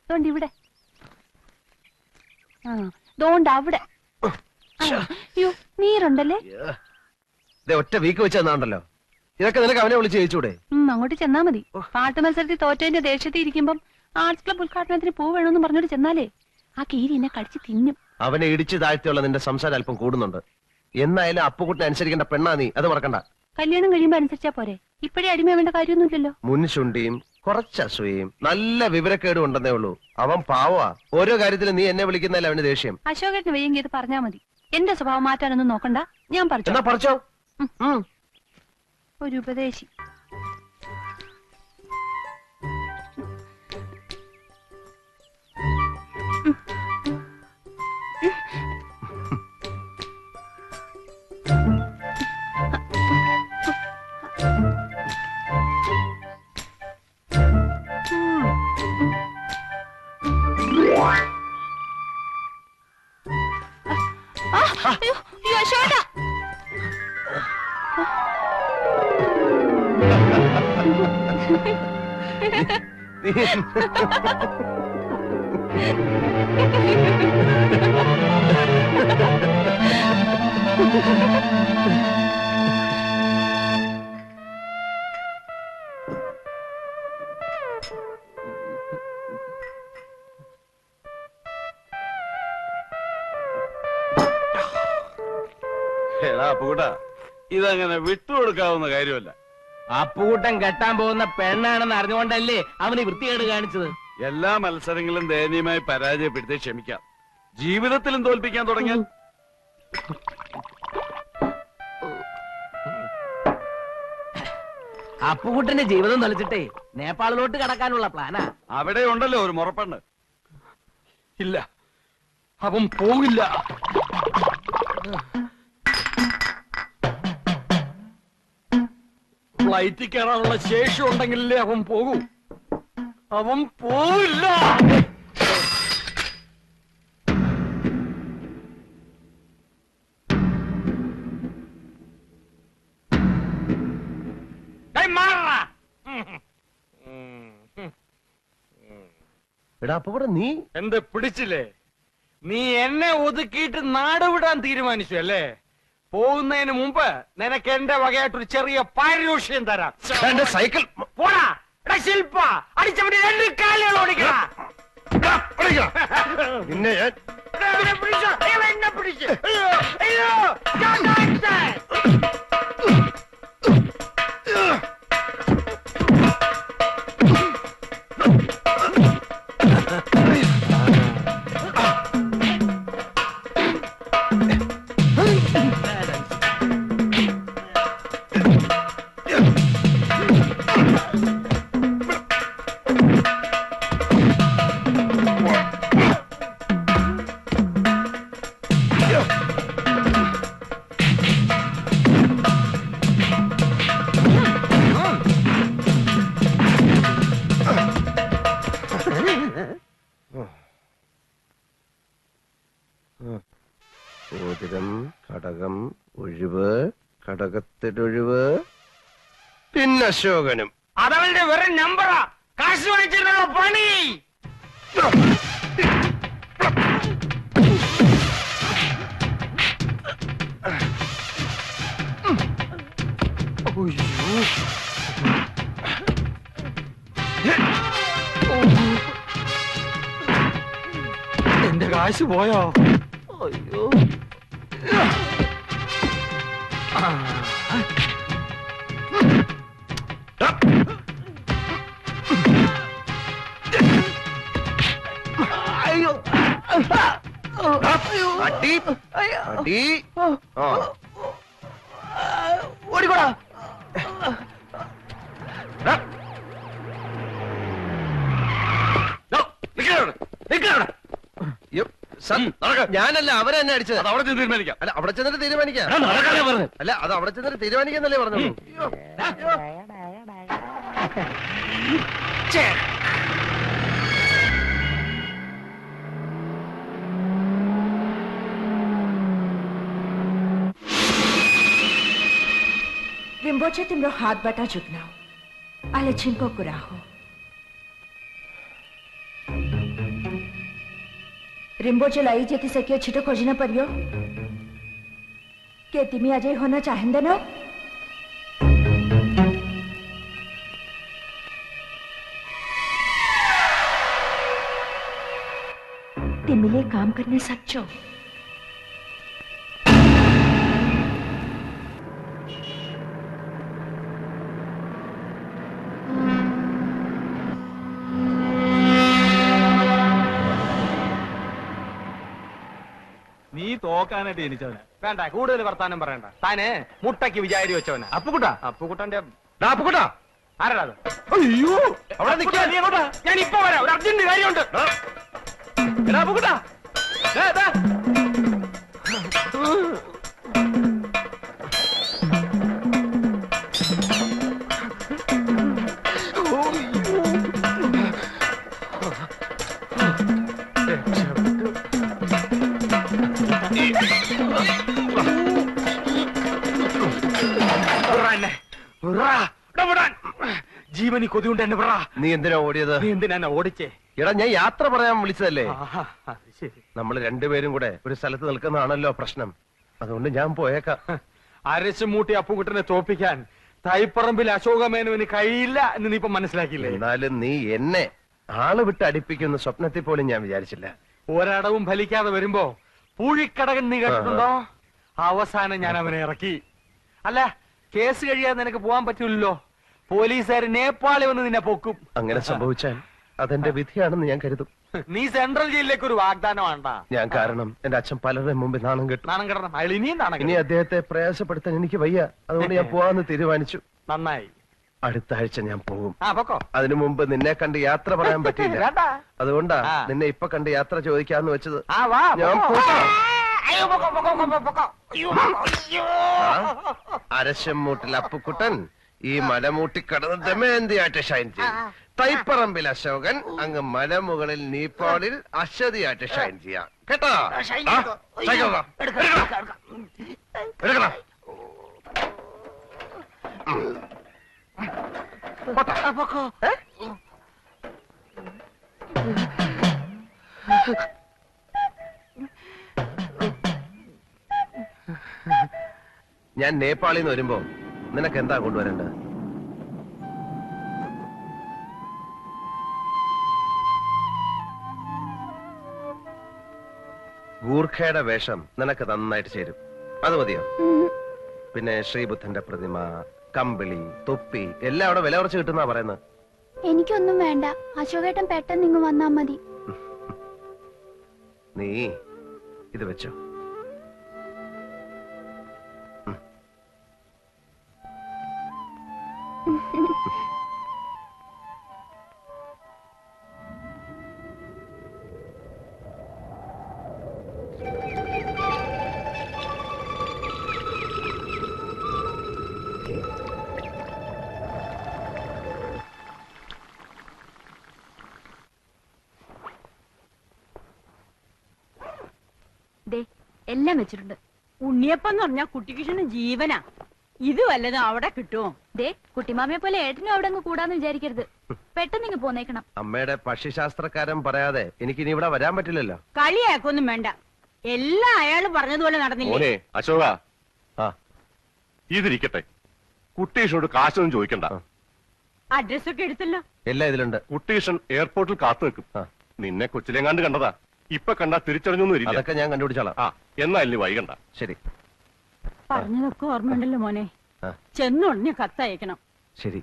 തോണ്ട് ഇവിടെ. ദോണ്ട് അവിടെ. അയ്യോ നീരുണ്ടല്ലേ. ഒറ്റ വീക്ക് വെച്ച് തന്നാണ്ടല്ലോ. ഇതൊക്കെ നിനക്ക് അവനെ വിളിച്ച് ചോദിച്ചൂടെ? അങ്ങോട്ട് ചെന്നാ മതി. പാട്ട് മത്സരത്തിൽ തോറ്റതിന്റെ ദേഷ്യത്തിൽ ഇരിക്കുമ്പം ആർട്സ് ക്ലബ് ഉദ്ഘാടനത്തിന് പൂ വേണമെന്ന് പറഞ്ഞോട്ട് ചെന്നാലേ ആ കീരി എന്നെ കടിച്ച് തിന്നും. അവനെ ഇടിച്ച് താഴ്ത്തിയുള്ള നിന്റെ സംസാരം അല്പം കൂടുന്നുണ്ട്. എന്നായാലും അപ്പുകുട്ടിനെ അനുസരിക്കേണ്ട പെണ്ണാ നീ, അത് മറക്കണ്ട. കല്യാണം കഴിയുമ്പോ അനുസരിച്ചാ പോരെ. ഇപ്പഴേ അടിമ വേണ്ട കാര്യമൊന്നുമില്ലല്ലോ. മുൻശുണ്ടിയും കുറച്ച് അസൂയയും നല്ല വിവരക്കേടും ഉണ്ടെന്നേ ഉള്ളൂ. അവൻ പാവാ. ഓരോ കാര്യത്തിലും നീ എന്നെ വിളിക്കുന്നതിൽ അവന് ദേഷ്യം. അശോകേട്ടന് വയ്യെങ്കിൽ ഇത് പറഞ്ഞാ മതി. എന്റെ സ്വഭാവം മാറ്റാനൊന്നും നോക്കണ്ട. ഞാൻ പറിച്ചോ. ഒരു ഉപദേശി. അശോക അപ്പുകുട്ടാ, ഇതങ്ങനെ വിട്ടുകൊടുക്കാവുന്ന കാര്യമല്ല. അപ്പുകുട്ടൻ കെട്ടാൻ പോകുന്ന പെണ്ണാണെന്ന് അറിഞ്ഞുകൊണ്ടല്ലേ അവന് വൃത്തികേട് കാണിച്ചത്. എല്ലാ മത്സരങ്ങളും ദയനീയമായി പരാജയപ്പെടുത്തി ക്ഷമിക്കാം. ജീവിതത്തിലും തോൽപ്പിക്കാൻ തുടങ്ങിയാൽ അപ്പുകുട്ടന്റെ ജീവിതം തൊലച്ചിട്ടേ നേപ്പാളിലോട്ട് കടക്കാനുള്ള പ്ലാനാ. അവിടെ ഉണ്ടല്ലോ ഒരു മുറപ്പെണ്ണ്. ഇല്ല, അവൻ പോകില്ല. ഫ്ലൈറ്റിൽ കയറാനുള്ള ശേഷി ഉണ്ടെങ്കിലേ അവൻ പോകൂ. അവൻ പോവില്ല. എടാ അപ്പുകുട്ട, നീ എന്ത് പിടിച്ചില്ലേ? നീ എന്നെ ഒതുക്കിയിട്ട് നാട് വിടാൻ തീരുമാനിച്ചു അല്ലേ? പോകുന്നതിന് മുമ്പ് നിനക്ക് എന്റെ വകയായിട്ടൊരു ചെറിയ പാരിതോഷികം തരാം. സൈക്കിൾ പോടാ ശില്പ, അടിച്ചവന്റെ 2 കാലുകൾ ഓടിക്കടാ. പിന്നെ മോതിരം, കടകം, ഒഴിവ്, കടകത്തിലൊഴിവ്, പിന്നെ അശോകനും. അതവന്റെ വെറും നമ്പറാ. കാശ് വാങ്ങിച്ചിട്ടുള്ള പണി. എന്റെ കാശ് പോയോ? അയ്യോ. ഓടിക്കോടാ. ഞാനല്ല, അവരെ തന്നെ അടിച്ചത്. അത് അവിടെ ചെന്ന് തീരുമാനിക്കാം. അല്ല, അവിടെ ചെന്നിട്ട് തീരുമാനിക്കാം. അല്ല, അത് അവിടെ ചെന്നിട്ട് തീരുമാനിക്കാന്നല്ലേ പറഞ്ഞോളൂ. Rimboche timro hath bata jugnaw. Ale chinko kuraho. रिम्बोचे लाई जेती सकियो छिटो खोजना पर्यो के तिमी अझै हुन चाहँदैनौ तिमीले काम गर्न सक्छौ നീ തോക്കാനായിട്ട് ജനിച്ചവനാ. വേണ്ട കൂടുതൽ വർത്താനം പറയണ്ട. താന് മുട്ടയ്ക്ക് വിചാരി വെച്ചവനാ. അപ്പുകുട്ടാ അപ്പുകുട്ടന്റെ അപ്പുക്കുട്ടാ ആരാടാ അത്? അയ്യോ അവിടെ നിൽക്കാ. നീ എങ്ങോട്ടാ? ഞാൻ ഇപ്പൊ വരാം. ഒരു അർജന്റ് കാര്യമുണ്ട്. എടാ അപ്പുകുട്ടാ, ദേ, ദേ. ജീവനി കൊതിയുണ്ട് എന്നെ പറ. നീ എന്തിനാ ഓടിയത്? നീ എന്തിനാ ഓടിച്ചേ? എടാ ഞാൻ യാത്ര പറയാൻ വിളിച്ചതല്ലേ. അത് ശരി. നമ്മൾ രണ്ടുപേരും കൂടെ ഒരു സ്ഥലത്ത് നിൽക്കുന്നതാണല്ലോ പ്രശ്നം. അതുകൊണ്ട് ഞാൻ പോയേക്കാം. അരച്ചു മൂട്ടി അപ്പുകുട്ടനെ തോപ്പിക്കാൻ തൈപ്പറമ്പിൽ അശോകമേനുവിന് കഴിയില്ല എന്ന് നീ ഇപ്പൊ മനസ്സിലാക്കിയില്ലേ? എന്നാലും നീ എന്നെ ആള് വിട്ട് അടുപ്പിക്കുന്ന സ്വപ്നത്തിൽ പോലും ഞാൻ വിചാരിച്ചില്ല. ഒരടവും ഫലിക്കാതെ വരുമ്പോ പൂഴിക്കടകൻ നീ കേട്ടിട്ടുണ്ടോ? അവസാനം ഞാൻ അവനെ ഇറക്കി. അല്ല, കേസ് കഴിയാതെ നിനക്ക് പോവാൻ പറ്റൂല്ലോ. പോലീസുകാർ നേപ്പാളി വന്ന് നിന്നെ പൊക്കും. അങ്ങനെ സംഭവിച്ചാൽ അതെന്റെ വിധിയാണെന്ന് ഞാൻ കരുതും. നീ സെൻട്രൽ ജയിലിലേക്ക് ഒരു വാഗ്ദാനം വേണ്ട. ഞാൻ കാരണം എന്റെ അച്ഛൻ പലരുടെ മുമ്പിൽ നാണം കെട്ടു. നാണം കിടണം. അയാൾ ഇനിയും നാണം ഇനി കെടും. അദ്ദേഹത്തെ പ്രയാസപ്പെടുത്താൻ എനിക്ക് വയ്യ. അതുകൊണ്ട് ഞാൻ പോവാന്ന് തീരുമാനിച്ചു. നന്നായി. അടുത്ത ആഴ്ച ഞാൻ പോകും. പൊക്കോ. അതിനു മുമ്പ് നിന്നെ കണ്ട് യാത്ര പറയാൻ പറ്റില്ല. വേണ്ട. അതുകൊണ്ടാ ആ. നിന്നെ ഇപ്പൊ കണ്ട് യാത്ര ചോദിക്കാന്ന് വെച്ചത്. വാ, ഞാൻ പൊക്കോ. പോകാം. അയ്യോ, പൊക്കോ, പൊക്കോ, പൊക്കോ, പൊക്കോ. അയ്യോ, അയ്യോ. അരശമ്മൂട്ടിൽ അപ്പുക്കുട്ടൻ ഈ മലമൂട്ടി കടന്ന് ദമയന്തിയായിട്ട് ഷൈൻ ചെയ്യും. തൈപ്പറമ്പിൽ അശോകൻ അങ്ങ് മലമുകളിൽ നീപ്പാളിൽ അശ്വതിയായിട്ട് ഷൈൻ ചെയ്യാം. കേട്ടോ? ആ, സൈക്കിൾ വാ. എടുക്കടാ. പോട്ടെ. ഏ? ഞാൻ നേപ്പാളിൽ നിന്ന് വരുമ്പോ നിനക്ക് എന്താ കൊണ്ടുവരേണ്ടത്? ഗൂർഖയുടെ വേഷം നിനക്ക് നന്നായിട്ട് ചേരും. അത് മതിയോ? പിന്നെ ശ്രീബുദ്ധന്റെ പ്രതിമ, കമ്പിളി, തൊപ്പി എല്ലാം അവിടെ വില കുറച്ച് കിട്ടുന്നാ പറയുന്നത്. എനിക്കൊന്നും വേണ്ട. അശോകേട്ടൻ പെട്ടെന്ന് ഇങ്ങ് വന്നാ മതി. നീ ഇത് വെച്ചോ. എല്ലാം വെച്ചിട്ടുണ്ട്. ഉണ്ണിയപ്പം പറഞ്ഞാ കുട്ടികൃഷ്ണന് ജീവനാ. ഇത് വല്ലതും അവിടെ കിട്ടുമോ? ദേ, കുട്ടിമാമയെ പോലെ ഏട്ടനും അവിടെ അങ്ങ് കൂടാന്ന് വിചാരിക്കരുത്. പെട്ടെന്ന് ഇങ്ങ് പോന്നേക്കണം. അമ്മയുടെ പക്ഷിശാസ്ത്രക്കാരൻ പറയാതെ എനിക്കിനി ഇവിടെ വരാൻ പറ്റില്ലല്ലോ. കളിയാക്കൊന്നും വേണ്ട. എല്ലാം അയാള് പറഞ്ഞതുപോലെ നടന്നില്ലേ? മോനെ അശോക, ആ, ഇതിരിക്കട്ടെ. കുട്ടീഷനോട് കാശൊന്നും ചോദിക്കണ്ട. അഡ്രസ്സൊക്കെ എടുത്തല്ലോ. എല്ലാം ഇതിലുണ്ട്. കുട്ടീഷൻ എയർപോർട്ടിൽ കാത്തു നിൽക്കും. ആ. നിന്നെ കൊച്ചിലെങ്ങാണ്ട് കണ്ടതാ. ഇപ്പൊ കണ്ടാ തിരിച്ചറിഞ്ഞൊന്നും വരില്ല. അതൊക്കെ ഞാൻ കണ്ടുപിടിച്ചോളാം. ആ, എന്നാ ഇനി വൈകണ്ട. ശരി പറഞ്ഞതൊക്കെ ഓർമ്മയുണ്ടല്ലോ മോനെ. ആ. ചെന്നുടനെ കത്തയക്കണം. ശരി.